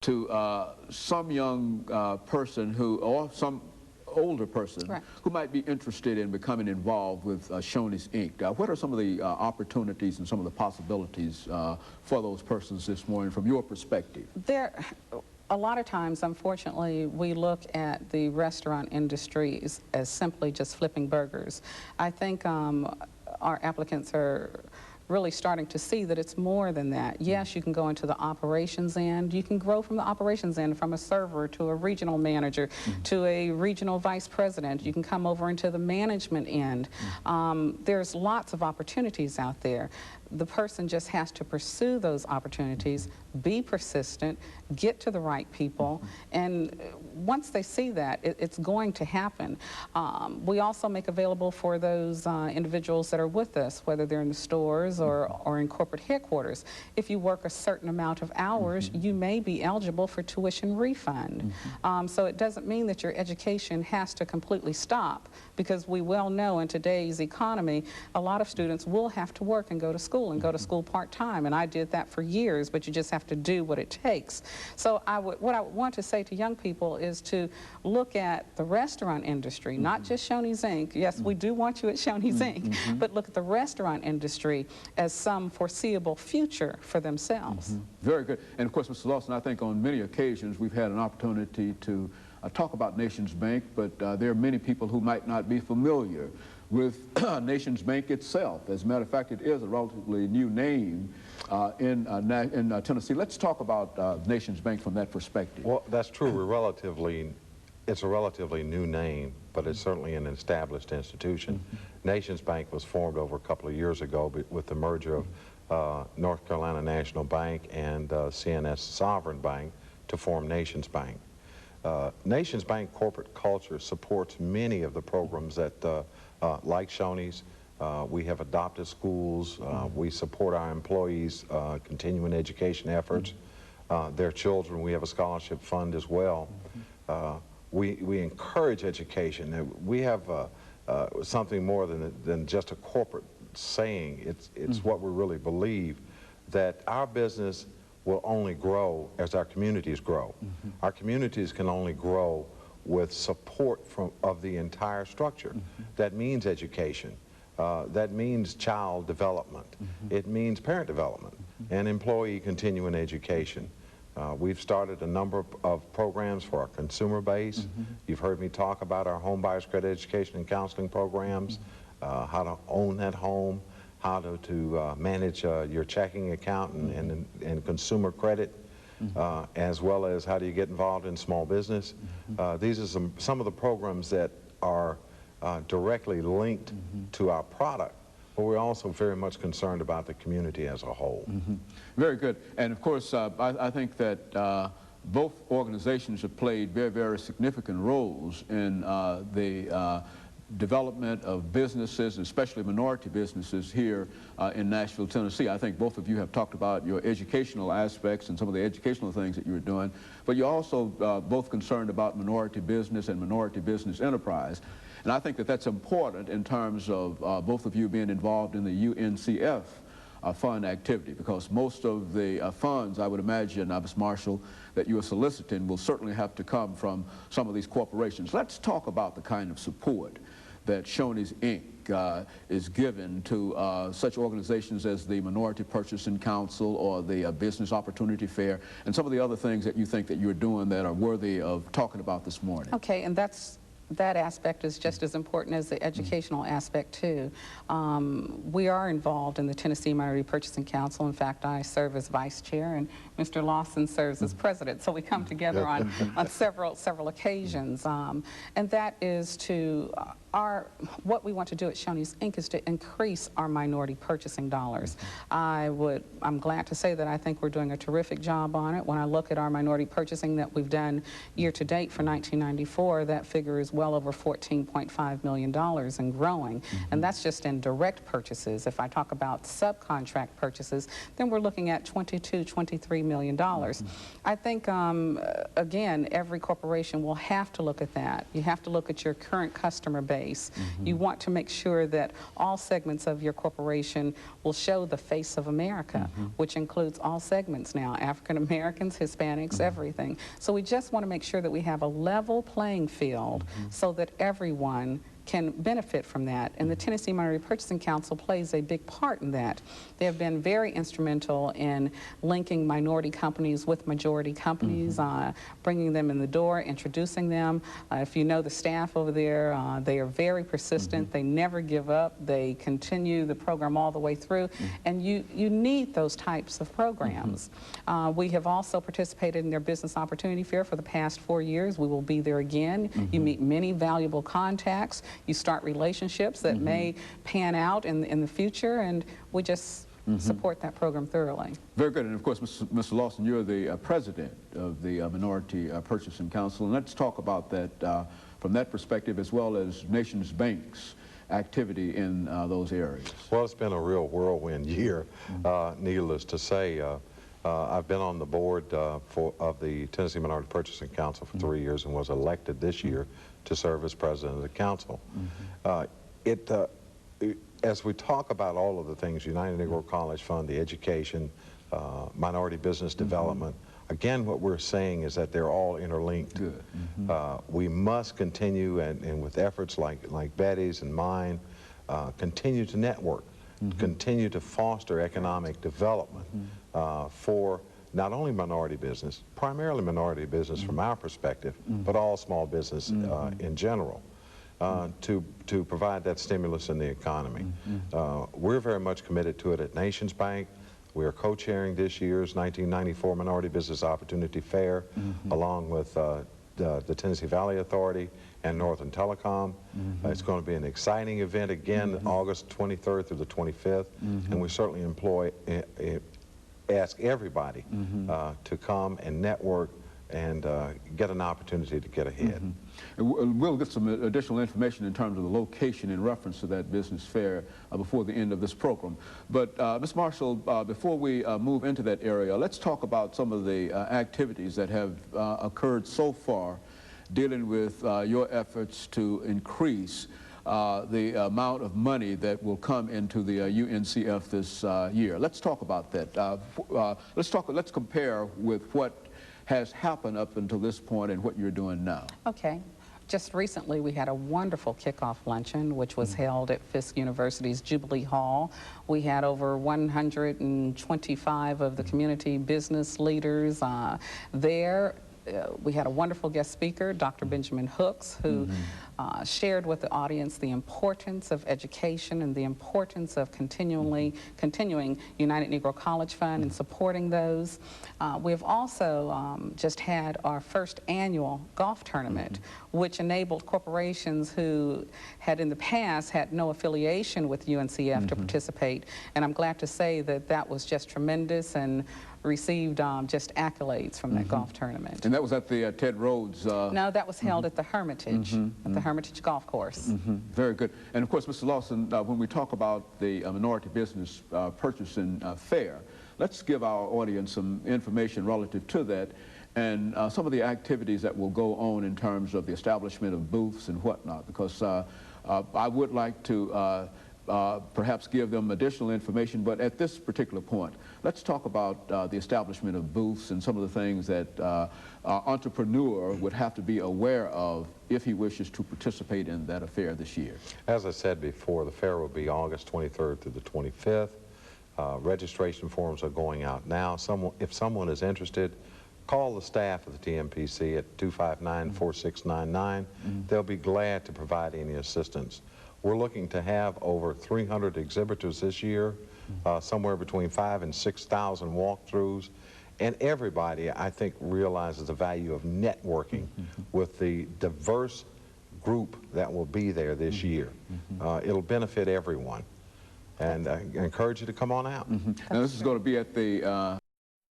to some young person who, or some older person Right. who might be interested in becoming involved with Shoney's Inc. What are some of the opportunities and some of the possibilities for those persons this morning from your perspective? A lot of times, unfortunately, we look at the restaurant industry as simply just flipping burgers. I think our applicants are really starting to see that it's more than that. Yes, you can go into the operations end. You can grow from the operations end, from a server to a regional manager to a regional vice president. You can come over into the management end. There's lots of opportunities out there. The person just has to pursue those opportunities, be persistent, get to the right people, and once they see that, it's going to happen. We also make available for those individuals that are with us, whether they're in the stores or in corporate headquarters. If you work a certain amount of hours, you may be eligible for tuition refund. So it doesn't mean that your education has to completely stop, because we well know in today's economy, a lot of students will have to work and go to school part-time, and I did that for years, but you just have to do what it takes. So what I want to say to young people is to look at the restaurant industry, not just Shoney's Inc. Yes, we do want you at Shoney's Inc., but look at the restaurant industry as some foreseeable future for themselves. Very good. And of course, Mr. Lawson, I think on many occasions we've had an opportunity to talk about Nations Bank, but there are many people who might not be familiar with Nations Bank itself. As a matter of fact, it is a relatively new name in Tennessee. Let's talk about Nations Bank from that perspective. Well, that's true. It's a relatively new name, but it's certainly an established institution. Nations Bank was formed over a couple of years ago with the merger of North Carolina National Bank and CNS Sovereign Bank to form Nations Bank. Nations Bank corporate culture supports many of the programs that like Shoney's. We have adopted schools. We support our employees' continuing education efforts. Their children, we have a scholarship fund as well. We encourage education. We have something more than just a corporate saying. It's what we really believe, that our business will only grow as our communities grow. Our communities can only grow with support of the entire structure. That means education. That means child development. It means parent development and employee continuing education. We've started a number of programs for our consumer base. You've heard me talk about our home buyers credit education and counseling programs, how to own that home, how to manage your checking account and consumer credit, as well as how do you get involved in small business. These are some of the programs that are directly linked to our product, but we're also very much concerned about the community as a whole. Very good. And of course, I think that both organizations have played very, very significant roles in the development of businesses, especially minority businesses here in Nashville, Tennessee. I think both of you have talked about your educational aspects and some of the educational things that you're doing, but you're also both concerned about minority business and minority business enterprise. And I think that that's important in terms of both of you being involved in the UNCF fund activity, because most of the funds, I would imagine, Ms. Marshall, that you are soliciting will certainly have to come from some of these corporations. Let's talk about the kind of support that Shoney's Inc. Is given to such organizations as the Minority Purchasing Council or the Business Opportunity Fair, and some of the other things that you think that you're doing that are worthy of talking about this morning. Okay, and that aspect is just as important as the educational aspect too. We are involved in the Tennessee Minority Purchasing Council. In fact, I serve as vice chair and Mr. Lawson serves as president, so we come together on several occasions. And that is to what we want to do at Shoney's Inc. is to increase our minority purchasing dollars. I'm glad to say that I think we're doing a terrific job on it. When I look at our minority purchasing that we've done year to date for 1994, that figure is well over $14.5 million and growing. And that's just in direct purchases. If I talk about subcontract purchases, then we're looking at $23 million. I think, again, every corporation will have to look at that. You have to look at your current customer base. face. You want to make sure that all segments of your corporation will show the face of America, which includes all segments now, African Americans, Hispanics, everything. So we just want to make sure that we have a level playing field so that everyone can benefit from that. And the Tennessee Minority Purchasing Council plays a big part in that. They have been very instrumental in linking minority companies with majority companies, bringing them in the door, introducing them. If you know the staff over there, they are very persistent. They never give up. They continue the program all the way through. And you need those types of programs. We have also participated in their Business Opportunity Fair for the past 4 years. We will be there again. You meet many valuable contacts. You start relationships that may pan out in the future, and we just support that program thoroughly. Very good. And of course, Mr. Lawson, you're the president of the Minority Purchasing Council, and let's talk about that from that perspective, as well as Nations Bank's activity in those areas. Well, it's been a real whirlwind year, needless to say. I've been on the board of the Tennessee Minority Purchasing Council for 3 years and was elected this year to serve as president of the council. As we talk about all of the things, United Negro College Fund, the education, minority business development, again, what we're saying is that they're all interlinked. Good. We must continue, and with efforts like Betty's and mine, continue to network, continue to foster economic development for not only minority business, primarily minority business from our perspective, but all small business in general, to provide that stimulus in the economy. We're very much committed to it at Nations Bank. We are co-chairing this year's 1994 Minority Business Opportunity Fair, along with the Tennessee Valley Authority and Northern Telecom. It's going to be an exciting event again, August 23rd through the 25th, and we certainly ask everybody to come and network and get an opportunity to get ahead. We'll get some additional information in terms of the location in reference to that business fair before the end of this program. But Ms. Marshall, before we move into that area, let's talk about some of the activities that have occurred so far dealing with your efforts to increase the amount of money that will come into the UNCF this year. Let's talk about that. Let's compare with what has happened up until this point and what you're doing now. Okay. Just recently, we had a wonderful kickoff luncheon, which was held at Fisk University's Jubilee Hall. We had over 125 of the community business leaders there. We had a wonderful guest speaker, Dr. Benjamin Hooks, who shared with the audience the importance of education and the importance of continuing United Negro College Fund and supporting those. We have also just had our first annual golf tournament, which enabled corporations who had in the past had no affiliation with UNCF to participate. And I'm glad to say that that was just tremendous and received just accolades from that golf tournament. And that was at the Ted Rhodes? No, that was held at the Hermitage, at the Hermitage Golf Course. Very good. And of course, Mr. Lawson, when we talk about the Minority Business Purchasing Fair, let's give our audience some information relative to that and some of the activities that will go on in terms of the establishment of booths and whatnot, because I would like to perhaps give them additional information, but at this particular point, let's talk about the establishment of booths and some of the things that an entrepreneur would have to be aware of if he wishes to participate in that affair this year. As I said before, the fair will be August 23rd through the 25th. Registration forms are going out now. If someone is interested, call the staff of the TMPC at 259-4699. They'll be glad to provide any assistance. We're looking to have over 300 exhibitors this year, somewhere between 5,000 and 6,000 walkthroughs. And everybody, I think, realizes the value of networking with the diverse group that will be there this year. It'll benefit everyone. And I encourage you to come on out. Now, this is going to be at the